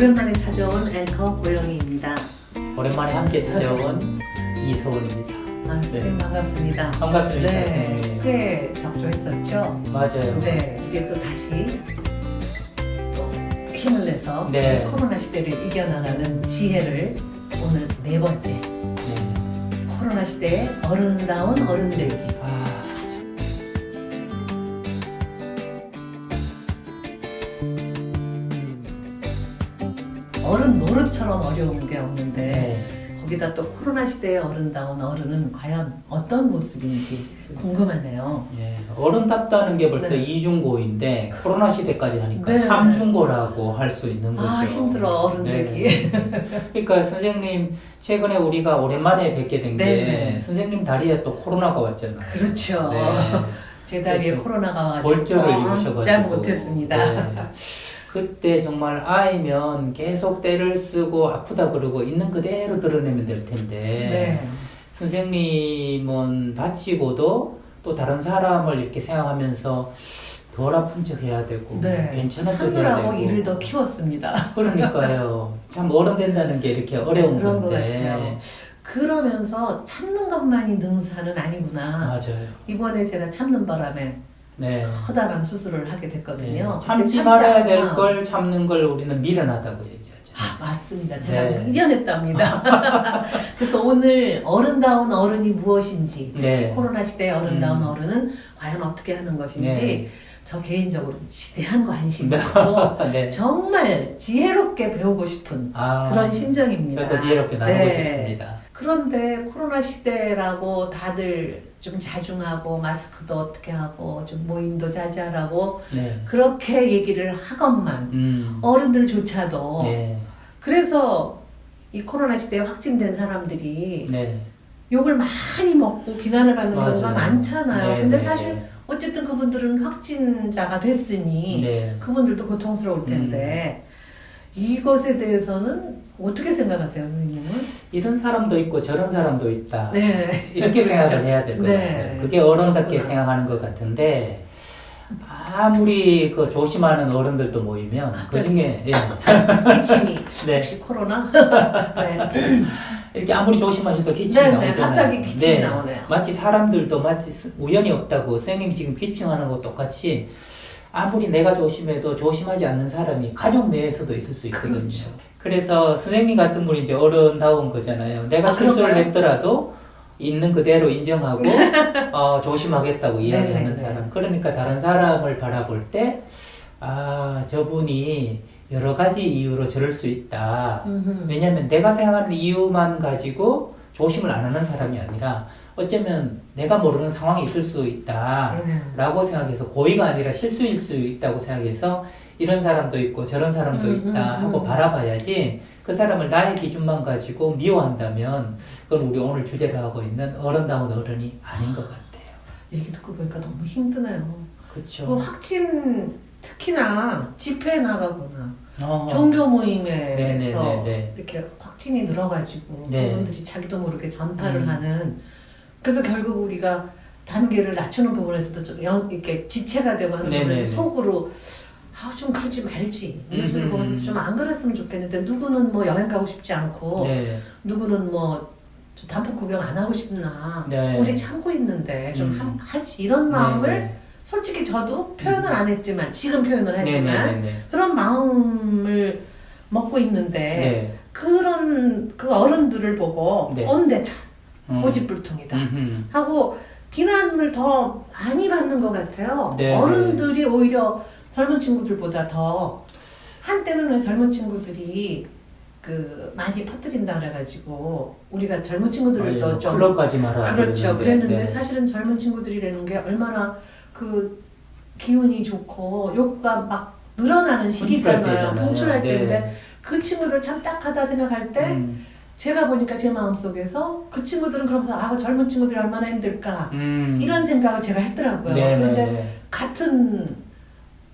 오랜만에 찾아온 앵커 고영희입니다. 오랜만에 함께 찾아온 이서원입니다. 아, 선생님 반갑습니다. 반갑습니다. 네, 선생님. 꽤 적조했었죠. 맞아요. 네, 이제 또 다시 또 힘을 내서 네. 이 코로나 시대를 이겨나가는 지혜를 오늘 네 번째 네. 코로나 시대의 어른다운 어른되기. 아, 어른 노릇처럼 어려운 게 없는데 네. 거기다 또 코로나 시대의 어른다운 어른은 과연 어떤 모습인지 궁금하네요. 예. 어른답다는 게 벌써 네. 이중고인데 코로나 시대까지 하니까 네. 삼중고라고 할 수 있는 거죠. 아, 힘들어 어른되기. 그러니까 선생님 최근에 우리가 오랜만에 뵙게 된 게 네. 선생님 다리에 또 코로나가 왔잖아요. 그렇죠. 네. 제 다리에 그래서 코로나가 와가지고 골절을 깜짝 입으셔가지고 못했습니다. 네. 그때 정말 아이면 계속 때를 쓰고 아프다 그러고 있는 그대로 드러내면 될 텐데 네. 선생님은 다치고도 또 다른 사람을 이렇게 생각하면서 덜 아픈 척 해야 되고 네. 괜찮은 척 해야 참느라고 되고 일을 더 키웠습니다. 그러니까요. 참 어른 된다는 게 이렇게 어려운 그런 것 건데 같아요. 그러면서 참는 것만이 능사는 아니구나. 맞아요. 이번에 제가 참는 바람에 네. 커다란 수술을 하게 됐거든요. 참지 그때 말아야 될 않으면- 걸 참는 걸 우리는 미련하다고 얘기하죠. 아, 맞습니다. 제가 네. 이겨냈답니다. 그래서 오늘 어른다운 어른이 무엇인지, 특히 네. 코로나 시대의 어른다운 어른은 과연 어떻게 하는 것인지 네. 저 개인적으로 지대한 관심이 있고 네. 정말 지혜롭게 배우고 싶은 아, 그런 심정입니다. 저도 지혜롭게 나누고 네. 싶습니다. 그런데 코로나 시대라고 다들 좀 자중하고 마스크도 어떻게 하고 좀 모임도 자제하라고 네. 그렇게 얘기를 하건만 어른들조차도 네. 그래서 이 코로나 시대에 확진된 사람들이 네. 욕을 많이 먹고 비난을 받는 맞아요. 경우가 많잖아요. 네, 근데 네, 사실 어쨌든 그분들은 확진자가 됐으니 네. 그분들도 고통스러울 텐데 이것에 대해서는 어떻게 생각하세요, 선생님은? 이런 사람도 있고 저런 사람도 있다. 네. 이렇게 그렇죠. 생각을 해야 될 것 네. 같아요. 그게 어른답게 그렇구나. 생각하는 것 같은데 아무리 그 조심하는 어른들도 모이면 그 갑자기. 중에 예. 기침이 네. 혹시 코로나? 네. 이렇게 아무리 조심하셔도 기침이 네, 나오잖아요. 네, 갑자기 기침이 네. 나오네요. 마치 사람들도 마치 우연이 없다고 선생님이 지금 기침하는 것 똑같이 아무리 내가 조심해도 조심하지 않는 사람이 가족 내에서도 있을 수 있거든요. 그렇죠. 그래서 선생님 같은 분이 이제 어른다운 거잖아요. 내가 아, 실수를 그런가요? 했더라도 있는 그대로 인정하고 조심하겠다고 이야기하는 네네네. 사람. 그러니까 다른 사람을 바라볼 때 저분이 여러 가지 이유로 저럴 수 있다. 왜냐하면 내가 생각하는 이유만 가지고 조심을 안 하는 사람이 아니라 어쩌면 내가 모르는 상황이 있을 수 있다 라고 생각해서 고의가 아니라 실수일 수 있다고 생각해서 이런 사람도 있고 저런 사람도 있다 하고 바라봐야지 그 사람을 나의 기준만 가지고 미워한다면 그건 우리 오늘 주제로 하고 있는 어른다운 어른이 아닌 것 같아요. 얘기 듣고 보니까 너무 힘드네요. 그렇죠. 그 확진 특히나 집회에 나가거나 어. 종교 모임에서 네네네네. 이렇게 확진이 늘어가지고 네. 그분들이 자기도 모르게 전파를 하는 그래서 결국 우리가 단계를 낮추는 부분에서도 좀 이렇게 지체가 되고 하는 네네네. 부분에서 속으로 좀 그러지 말지 뉴스를 보면서 좀 안 그랬으면 좋겠는데 누구는 뭐 여행 가고 싶지 않고 네. 누구는 뭐 단풍 구경 안 하고 싶나 네. 우리 참고 있는데 좀 하지 이런 마음을 네. 솔직히 저도 표현을 안 했지만 지금 표현을 하지만 네네네네. 그런 마음을 먹고 있는데 네. 그런 그 어른들을 보고 네. 꼰대다 고집불통이다 하고 비난을 더 많이 받는 것 같아요. 네. 어른들이 오히려 젊은 친구들보다 더 한때는 왜 젊은 친구들이 그 많이 퍼뜨린다 그래가지고 우리가 젊은 친구들도 좀 클럽까지 말아. 그렇죠. 그랬는데 네. 사실은 젊은 친구들이라는 게 얼마나 그 기운이 좋고 욕구가 막 늘어나는 시기잖아요. 때잖아요. 분출할 네. 때인데 그 친구들 참 딱하다 생각할 때 제가 보니까 제 마음속에서 그 친구들은 그러면서 젊은 친구들이 얼마나 힘들까 이런 생각을 제가 했더라고요. 네, 그런데 네, 네. 같은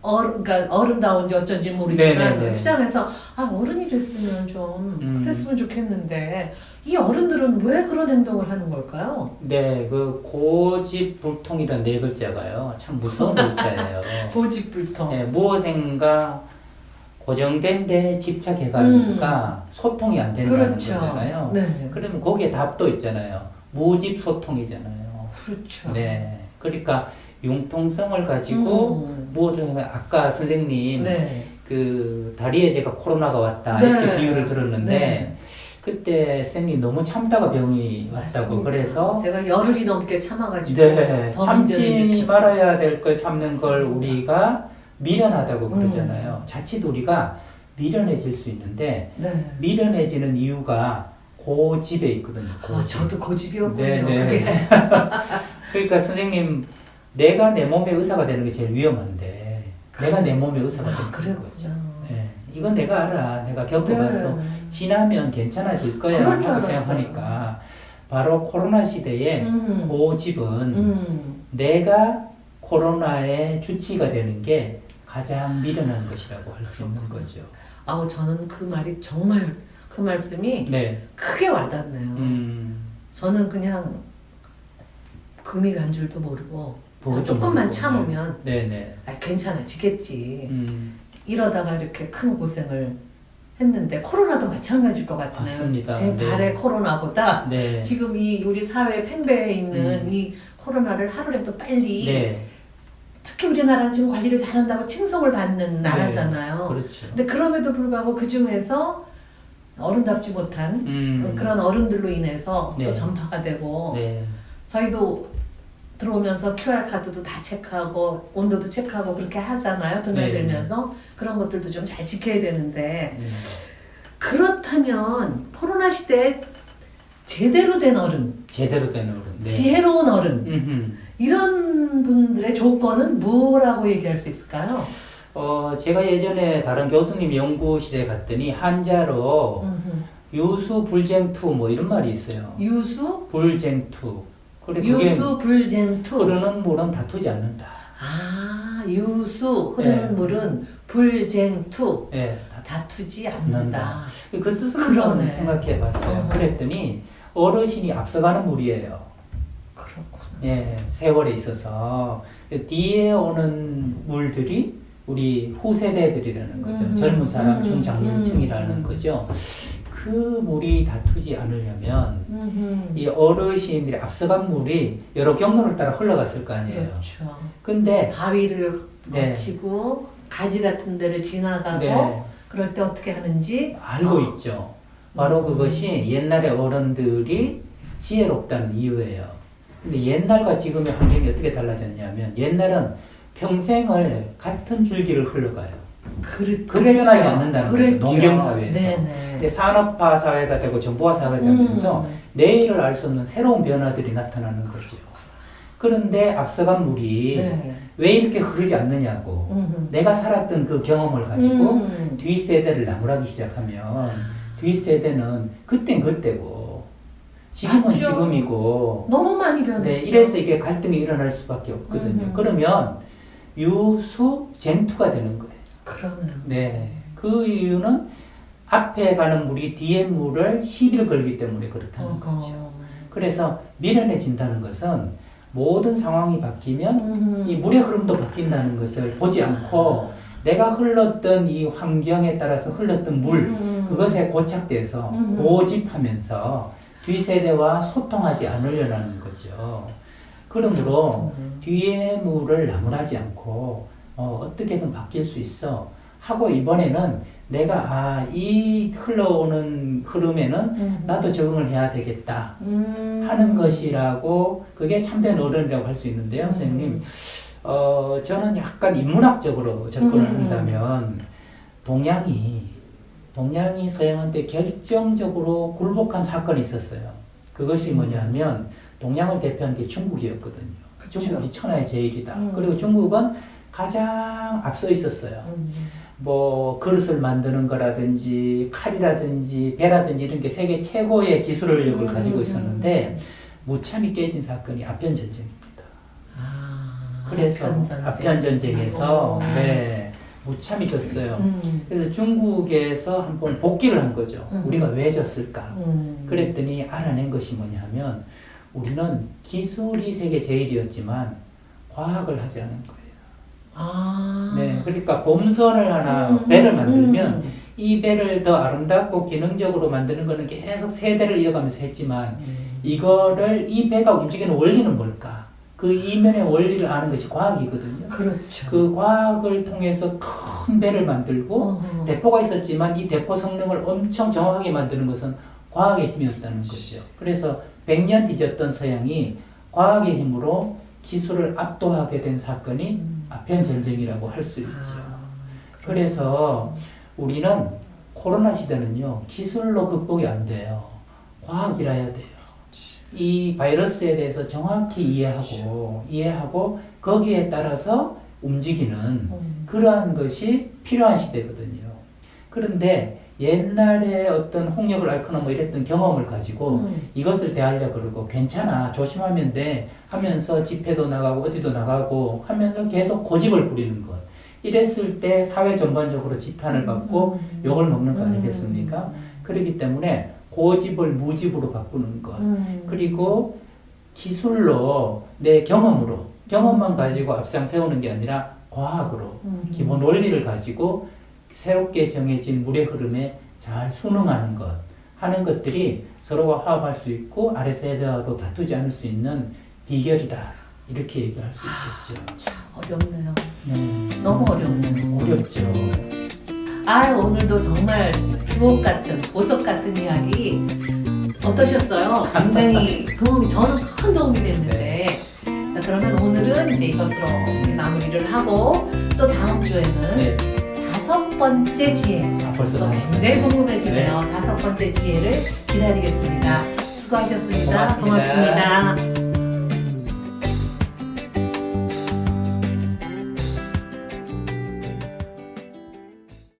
그러니까 어른다운지 어쩐지 모르지만 네네네. 시장에서 어른이 됐으면 좀 그랬으면 좋겠는데 이 어른들은 왜 그런 행동을 하는 걸까요? 네, 그 고집불통이라는 네 글자가요. 참 무서운 글자예요. 고집불통. 네, 무엇인가 고정된 데 집착해가니까 소통이 안 된다는 그렇죠. 거잖아요. 네. 그러면 거기에 답도 있잖아요. 무집 소통이잖아요. 그렇죠. 네. 그러니까 융통성을 가지고 무엇을 아까 선생님 네. 그 다리에 제가 코로나가 왔다 네. 이렇게 비유를 들었는데 네. 그때 선생님 너무 참다가 병이 왔다고 맞습니다. 그래서 제가 열흘이 넘게 참아가지고 네, 더 참지 문제를 일으켰어요. 말아야 될 걸 참는 걸 맞습니다. 우리가 미련하다고 그러잖아요. 자칫 우리가 미련해질 수 있는데 네. 미련해지는 이유가 고집에 있거든요. 아, 고집. 저도 고집이었군요. 네, 네. 그게. 그러니까 선생님 내가 내 몸의 의사가 되는 게 제일 위험한데 내가 내 몸의 의사가 되는 그래요. 거죠. 네. 이건 내가 알아. 내가 겪어봐서 네. 지나면 괜찮아질 거야 그럴 줄 하고 알았어요. 생각하니까 바로 코로나 시대에 고집은 내가 코로나의 주치가 되는 게 가장 미련한 것이라고 할 수 있는 거죠. 아우 저는 그 말이 정말 그 말씀이 네. 크게 와닿네요. 저는 그냥 금이 간 줄도 모르고 조금만 참으면 네네. 아, 괜찮아지겠지. 이러다가 이렇게 큰 고생을 했는데 코로나도 마찬가지일 것 같아요. 맞습니다. 제 네. 발의 코로나보다 네. 지금 이 우리 사회 팽배해 있는 이 코로나를 하루라도 빨리 네. 특히 우리나라는 지금 관리를 잘한다고 칭송을 받는 나라잖아요. 그렇죠. 근데 그럼에도 불구하고 그 중에서 어른답지 못한 그런 어른들로 인해서 네. 또 전파가 되고 네. 저희도 들어오면서 QR카드도 다 체크하고 온도도 체크하고 그렇게 하잖아요. 드나들면서 그런 것들도 좀 잘 지켜야 되는데 그렇다면 코로나 시대에 제대로 된 어른, 제대로 된 어른, 네. 지혜로운 어른 이런 분들의 조건은 뭐라고 얘기할 수 있을까요? 제가 예전에 다른 교수님 연구실에 갔더니 한자로 유수 불쟁투 뭐 이런 말이 있어요. 유수? 불쟁투. 그래, 유수 불쟁투. 흐르는 물은 다투지 않는다. 아, 유수 흐르는 네. 물은 불쟁투. 예, 다투지 않는다. 그 뜻을 그러네. 한번 생각해 봤어요. 그랬더니 어르신이 앞서가는 물이에요. 그렇구나. 예, 세월에 있어서 뒤에 오는 물들이 우리 후세대들이라는 거죠. 젊은 사람, 중장년층이라는 거죠. 그 물이 다투지 않으려면 이 어르신들이 앞서간 물이 여러 경로를 따라 흘러갔을 거 아니에요. 그렇죠. 근데 바위를 네. 거치고 가지 같은 데를 지나가고 네. 그럴 때 어떻게 하는지 알고 있죠. 바로 그것이 옛날의 어른들이 지혜롭다는 이유예요. 근데 옛날과 지금의 환경이 어떻게 달라졌냐면 옛날은 평생을 같은 줄기를 흘러가요. 급변하지 않는다는 거죠. 농경사회에서. 근데 산업화 사회가 되고 정보화 사회가 되면서 내일을 알 수 없는 새로운 변화들이 나타나는 거죠. 그런데 앞서간 물이 왜 이렇게 흐르지 않느냐고 내가 살았던 그 경험을 가지고 뒷세대를 나무라기 시작하면 뒷세대는 그땐 그때고 지금은 맞죠. 지금이고 너무 많이 변했죠. 네, 이래서 이게 갈등이 일어날 수밖에 없거든요. 그러면 유수쟁투가 되는 거예요. 그러네요. 네, 그 이유는 앞에 가는 물이 뒤에 물을 시비를 걸기 때문에 그렇다는 거죠. 그래서 미련해진다는 것은 모든 상황이 바뀌면 이 물의 흐름도 바뀐다는 것을 보지 않고 내가 흘렀던 이 환경에 따라서 흘렀던 물 그것에 고착돼서 고집하면서 뒷세대와 소통하지 않으려는 거죠. 그러므로 뒤에 물을 나무라지 않고 어떻게든 바뀔 수 있어 하고 이번에는 내가 이 흘러오는 흐름에는 나도 적응을 해야 되겠다 하는 것이라고 그게 참된 어른이라고 할 수 있는데요. 선생님 저는 약간 인문학적으로 접근을 한다면 동양이 서양한테 결정적으로 굴복한 사건이 있었어요. 그것이 뭐냐면 동양을 대표하는 게 중국이었거든요. 그쵸. 중국이 천하의 제일이다. 그리고 중국은 가장 앞서 있었어요. 뭐 그릇을 만드는 거라든지 칼이라든지 배라든지 이런 게 세계 최고의 기술력을 가지고 있었는데 무참히 깨진 사건이 아편 전쟁입니다. 그래서 아편 전쟁에서 네, 무참히 졌어요. 그래서 중국에서 한번 복귀를 한 거죠. 우리가 왜 졌을까? 그랬더니 알아낸 것이 뭐냐면 우리는 기술이 세계 제일이었지만 과학을 하지 않은 거예요. 아. 네, 그러니까 봄선을 하나 배를 만들면 이 배를 더 아름답고 기능적으로 만드는 거는 계속 세대를 이어가면서 했지만 이거를 이 배가 움직이는 원리는 뭘까? 그 이면의 원리를 아는 것이 과학이거든요. 그렇죠. 그 과학을 통해서 큰 배를 만들고 대포가 있었지만 이 대포 성능을 엄청 정확하게 만드는 것은 과학의 힘이었다는 거죠. 그래서 100년 뒤졌던 서양이 과학의 힘으로 기술을 압도하게 된 사건이 아편 전쟁이라고 할 수 있죠. 그래서 우리는 코로나 시대는요, 기술로 극복이 안 돼요. 과학이라야 돼요. 이 바이러스에 대해서 정확히 이해하고 거기에 따라서 움직이는 그러한 것이 필요한 시대거든요. 그런데 옛날에 어떤 홍역을 앓거나 뭐 이랬던 경험을 가지고 이것을 대하려고 그러고 괜찮아, 조심하면 돼 하면서 집회도 나가고 어디도 나가고 하면서 계속 고집을 부리는 것. 이랬을 때 사회 전반적으로 지탄을 받고 욕을 먹는 거 아니겠습니까? 그렇기 때문에 고집을 무집으로 바꾸는 것. 그리고 기술로 내 경험만 가지고 앞장 세우는 게 아니라 과학으로 기본 원리를 가지고 새롭게 정해진 물의 흐름에 잘 순응하는 것 하는 것들이 서로가 화합할 수 있고 아랫세대와도 다투지 않을 수 있는 비결이다. 이렇게 얘기할 수 있겠죠. 참 어렵네요. 너무 어렵네요. 어렵죠. 오늘도 정말 주옥 같은, 보석 같은 이야기 어떠셨어요? 굉장히 저는 큰 도움이 됐는데. 자, 그러면 오늘은 이제 이것으로 마무리를 하고 또 다음 주에는 다섯 번째 지혜. 벌써 또 굉장히 궁금해지네요. 다섯 번째 지혜를 기다리겠습니다. 수고하셨습니다. 고맙습니다. 고맙습니다.